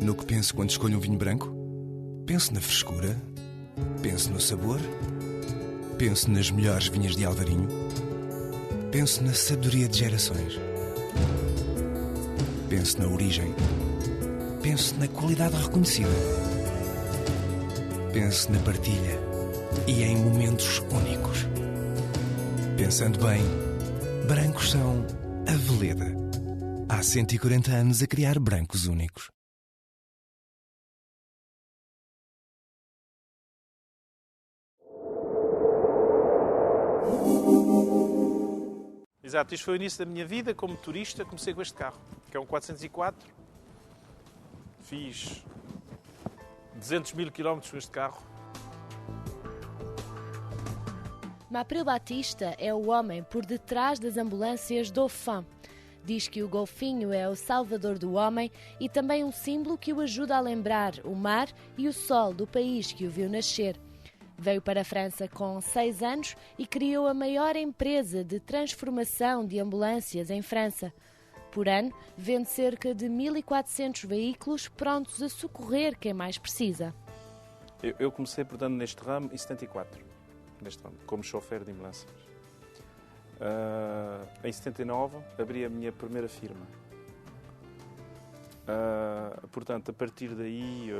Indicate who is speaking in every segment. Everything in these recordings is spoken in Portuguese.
Speaker 1: No que penso quando escolho um vinho branco? Penso na frescura, penso no sabor, penso nas melhores vinhas de Alvarinho, penso na sabedoria de gerações, penso na origem, penso na qualidade reconhecida, penso na partilha e em momentos únicos. Pensando bem, brancos são a Veleda. Há 140 anos a criar brancos únicos.
Speaker 2: Exato, isto foi o início da minha vida como turista. Comecei com este carro, que é um 404. Fiz 200 mil quilómetros com este carro.
Speaker 3: Mapril Batista é o homem por detrás das ambulâncias Dauphin. Diz que o golfinho é o salvador do homem e também um símbolo que o ajuda a lembrar o mar e o sol do país que o viu nascer. Veio para a França com 6 anos e criou a maior empresa de transformação de ambulâncias em França. Por ano, vende cerca de 1.400 veículos prontos a socorrer quem mais precisa.
Speaker 2: Eu comecei, portanto, neste ramo em 74, como chofer de ambulâncias. Em 79, abri a minha primeira firma. Portanto, a partir daí,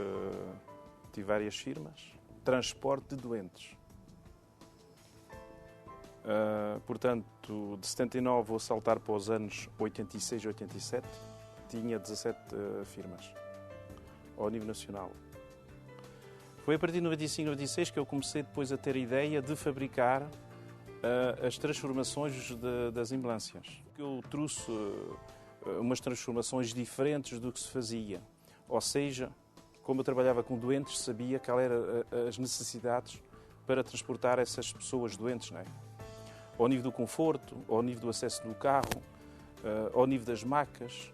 Speaker 2: tive várias firmas. Transporte de doentes. Portanto, de 79 vou saltar para os anos 86 e 87. Tinha 17 firmas ao nível nacional. Foi a partir de 95 e 96 que eu comecei depois a ter a ideia de fabricar as transformações das ambulâncias. Eu trouxe umas transformações diferentes do que se fazia. Ou seja, como eu trabalhava com doentes, sabia quais eram as necessidades para transportar essas pessoas doentes, não é? Ao nível do conforto, ao nível do acesso do carro, ao nível das macas,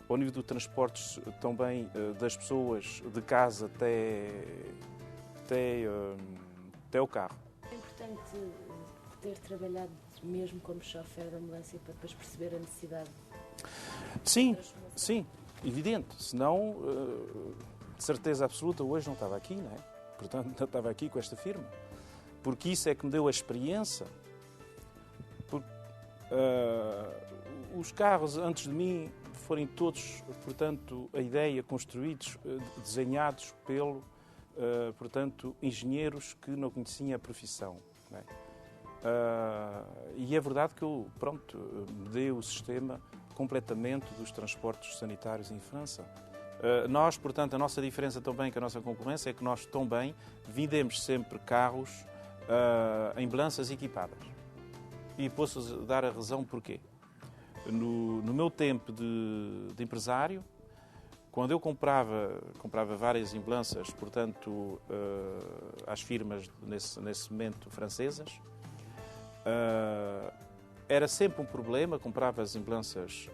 Speaker 2: ao nível do transporte também das pessoas de casa até o carro.
Speaker 3: É importante ter trabalhado mesmo como chofer de ambulância para depois perceber a necessidade.
Speaker 2: Sim, evidente. Senão, de certeza absoluta, hoje não estava aqui, não é? Portanto, não estava aqui com esta firma. Porque isso é que me deu a experiência. Porque, os carros antes de mim foram todos, portanto, a ideia, construídos, desenhados portanto, engenheiros que não conheciam a profissão. Não é? E é verdade que eu, mudei o sistema completamente dos transportes sanitários em França. Nós, portanto, a nossa diferença também com a nossa concorrência é que nós também vendemos sempre carros, ambulâncias equipadas. E posso dar a razão porquê. No meu tempo de empresário, quando eu comprava várias ambulâncias, portanto, às firmas nesse momento francesas, era sempre um problema, comprava as ambulâncias,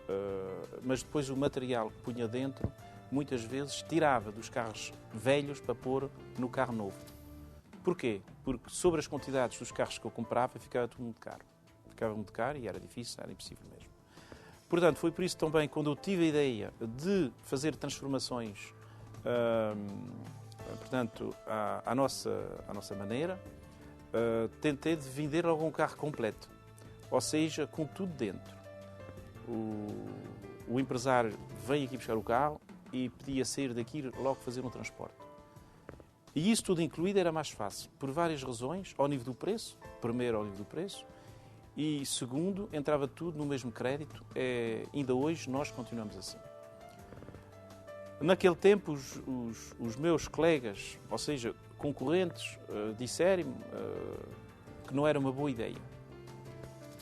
Speaker 2: mas depois o material que punha dentro, muitas vezes tirava dos carros velhos para pôr no carro novo. Porquê? Porque sobre as quantidades dos carros que eu comprava ficava tudo muito caro. Ficava muito caro e era difícil, era impossível mesmo. Portanto, foi por isso também, quando eu tive a ideia de fazer transformações, portanto, à nossa maneira, tentei de vender logo um carro completo. Ou seja, com tudo dentro. O empresário veio aqui buscar o carro e podia sair daqui logo fazer um transporte. E isso tudo incluído era mais fácil, por várias razões, ao nível do preço, primeiro ao nível do preço, e segundo, entrava tudo no mesmo crédito. Ainda hoje nós continuamos assim. Naquele tempo, os meus colegas, ou seja, concorrentes, disseram-me que não era uma boa ideia.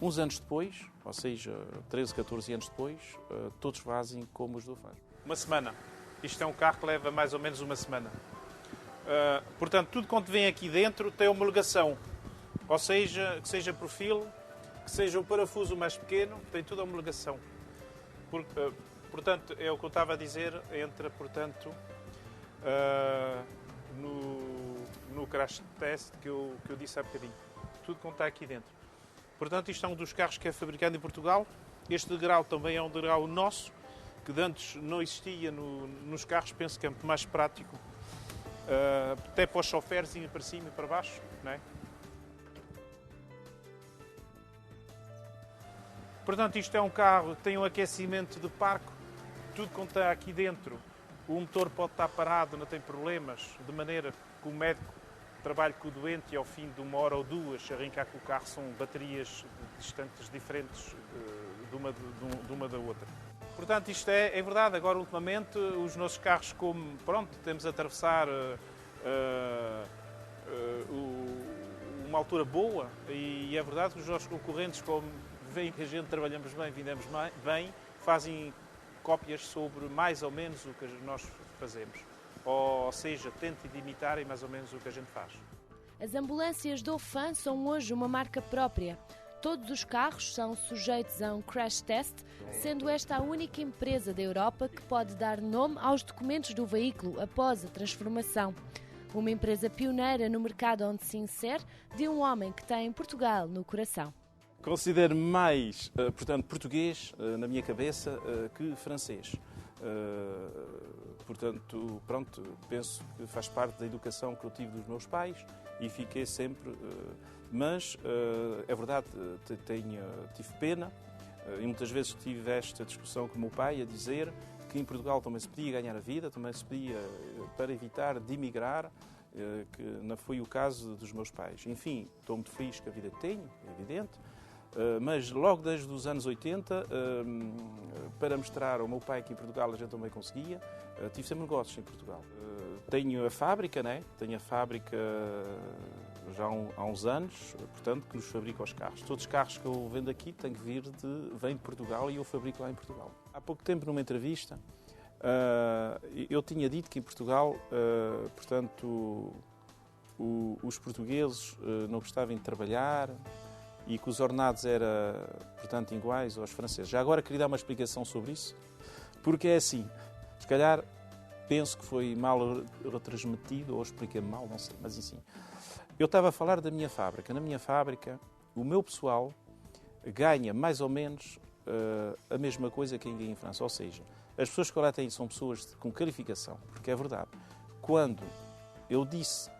Speaker 2: Uns anos depois, ou seja, 13, 14 anos depois, todos fazem como os Dauphin. Uma semana. Isto é um carro que leva mais ou menos uma semana. Portanto, tudo quanto vem aqui dentro tem homologação. Ou seja, que seja perfil, que seja o parafuso mais pequeno, tem tudo a homologação. Portanto, é o que eu estava a dizer, entra, portanto, no crash test que eu disse há bocadinho. Tudo quanto está aqui dentro. Portanto, isto é um dos carros que é fabricado em Portugal. Este degrau também é um degrau nosso. que de antes não existia nos carros, penso que é muito mais prático, até para os choferes irem para cima e para baixo, não é? Portanto, isto é um carro que tem um aquecimento de parco, tudo quanto está aqui dentro, o motor pode estar parado, não tem problemas, de maneira que o médico trabalhe com o doente e ao fim de 1 hora ou 2 arrancar com o carro, são baterias distantes diferentes de uma da outra. Portanto, isto é verdade. Agora, ultimamente, os nossos carros, como temos a atravessar uma altura boa, e é verdade que os nossos concorrentes, como veem que a gente trabalhamos bem, vendemos bem, fazem cópias sobre mais ou menos o que nós fazemos. Ou seja, tentem imitarem mais ou menos o que a gente faz.
Speaker 3: As ambulâncias Dauphin são hoje uma marca própria. Todos os carros são sujeitos a um crash test, sendo esta a única empresa da Europa que pode dar nome aos documentos do veículo após a transformação. Uma empresa pioneira no mercado onde se insere, de um homem que tem Portugal no coração.
Speaker 2: Considero mais, português na minha cabeça que francês. Portanto, penso que faz parte da educação que eu tive dos meus pais e fiquei sempre... Mas é verdade, tive pena e muitas vezes tive esta discussão com o meu pai a dizer que em Portugal também se podia ganhar a vida, também se podia, para evitar de emigrar, que não foi o caso dos meus pais. Enfim, estou muito feliz com a vida que tenho, é evidente, mas logo desde os anos 80, para mostrar ao meu pai que em Portugal a gente também conseguia, tive sempre negócios em Portugal. Tenho a fábrica, né? Tenho a fábrica já há uns anos, portanto, que nos fabrica os carros. Todos os carros que eu vendo aqui têm que vêm de Portugal e eu fabrico lá em Portugal. Há pouco tempo, numa entrevista, eu tinha dito que em Portugal, portanto, os portugueses não gostavam de trabalhar e que os ordenados eram, portanto, iguais aos franceses. Já agora queria dar uma explicação sobre isso, porque é assim, se calhar penso que foi mal retransmitido ou expliquei mal, não sei, mas assim. Eu estava a falar da minha fábrica. Na minha fábrica, o meu pessoal ganha mais ou menos a mesma coisa que em França. Ou seja, as pessoas que lá têm são pessoas com qualificação, porque é verdade. Quando eu disse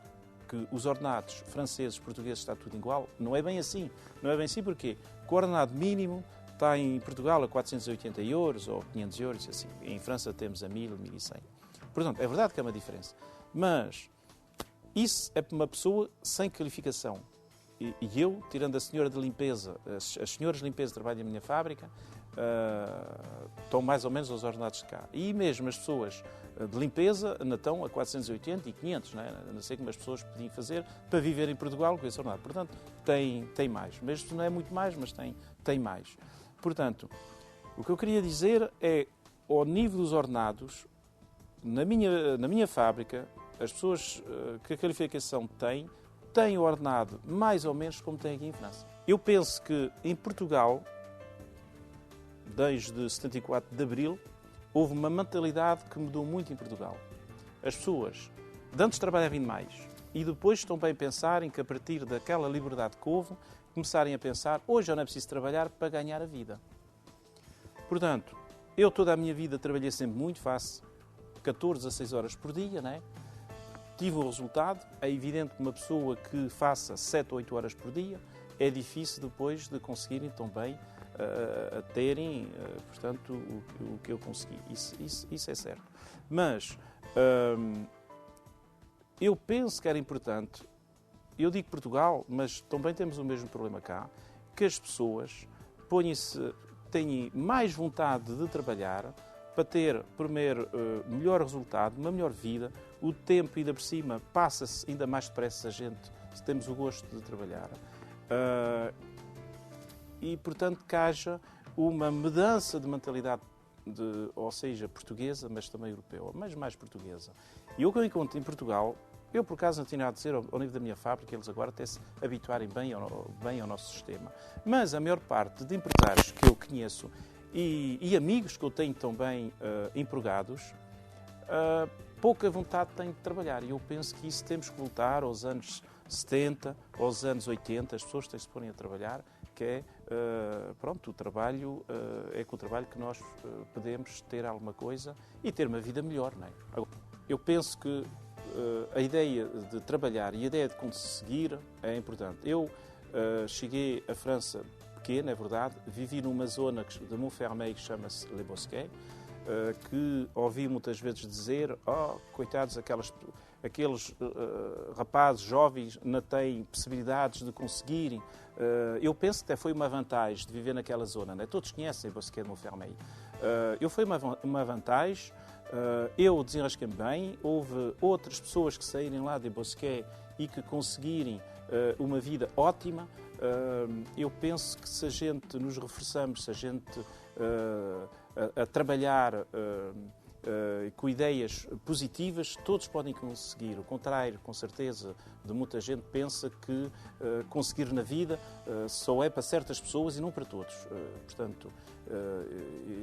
Speaker 2: que os ordenados franceses, portugueses, está tudo igual, não é bem assim. Não é bem assim porque o ordenado mínimo está em Portugal a 480 euros ou 500 euros, assim. Em França temos a 1000, 1100. Portanto, é verdade que é uma diferença. Mas isso é para uma pessoa sem qualificação. E eu, tirando a senhora de limpeza, as senhoras de limpeza que trabalham na minha fábrica, estão mais ou menos aos ordenados de cá. E mesmo as pessoas de limpeza ainda estão a 480 e 500, não é? Não sei como as pessoas podiam fazer para viver em Portugal com esse ordenado. Portanto, tem mais. Mesmo não é muito mais, mas tem mais. Portanto, o que eu queria dizer é, ao nível dos ordenados, na minha fábrica, as pessoas que a qualificação têm o ordenado mais ou menos como têm aqui em França. Eu penso que em Portugal, desde 74 de Abril, houve uma mentalidade que mudou muito em Portugal. As pessoas de antes trabalhavam mais e depois estão bem a pensar em que a partir daquela liberdade que houve, começarem a pensar, hoje eu não é preciso trabalhar para ganhar a vida. Portanto, eu toda a minha vida trabalhei sempre muito, faço 14 a 6 horas por dia, não é? Tive o resultado. É evidente que uma pessoa que faça 7 ou 8 horas por dia é difícil depois de conseguirem também terem, portanto, o que eu consegui. Isso é certo. Mas eu penso que era importante, eu digo Portugal, mas também temos o mesmo problema cá, que as pessoas têm mais vontade de trabalhar para ter, primeiro, melhor resultado, uma melhor vida. O tempo, ainda por cima, passa-se ainda mais depressa a gente, se temos o gosto de trabalhar. E, portanto, que haja uma mudança de mentalidade, ou seja, portuguesa, mas também europeia, mas mais portuguesa. E o que eu encontro em Portugal, eu por acaso não tinha nada a dizer ao nível da minha fábrica, eles agora até se habituarem bem ao nosso sistema. Mas a maior parte de empresários que eu conheço e amigos que eu tenho também empregados, pouca vontade têm de trabalhar. E eu penso que isso temos que voltar aos anos 70, aos anos 80, as pessoas têm de se porem a trabalhar, que é, pronto, o trabalho é com o trabalho que nós podemos ter alguma coisa e ter uma vida melhor, não é? Eu penso que a ideia de trabalhar e a ideia de conseguir é importante. Eu cheguei à França pequena, é verdade, vivi numa zona de Montfermeil que chama-se Les Bosquets, que ouvi muitas vezes dizer, coitados, aqueles rapazes jovens não têm possibilidades de conseguirem. Eu penso que até foi uma vantagem de viver naquela zona, né? Todos conhecem Bosquet de Montfermeil. Foi uma vantagem, eu desenrasquei-me bem, houve outras pessoas que saírem lá de Bosquet e que conseguirem uma vida ótima. Eu penso que se a gente nos reforçamos, se a gente a trabalhar com ideias positivas, todos podem conseguir. O contrário, com certeza, de muita gente pensa que conseguir na vida só é para certas pessoas e não para todos. Portanto,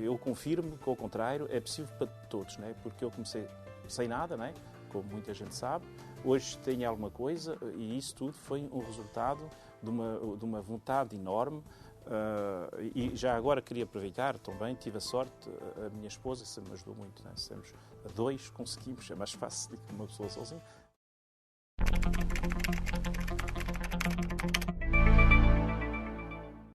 Speaker 2: eu confirmo que, ao contrário, é possível para todos, né? Porque eu comecei sem nada, né? Como muita gente sabe. Hoje tenho alguma coisa e isso tudo foi um resultado de uma vontade enorme. E já agora queria aproveitar também, tive a sorte, a minha esposa sempre me ajudou muito, né? Somos a dois, conseguimos, é mais fácil do que uma pessoa sozinha.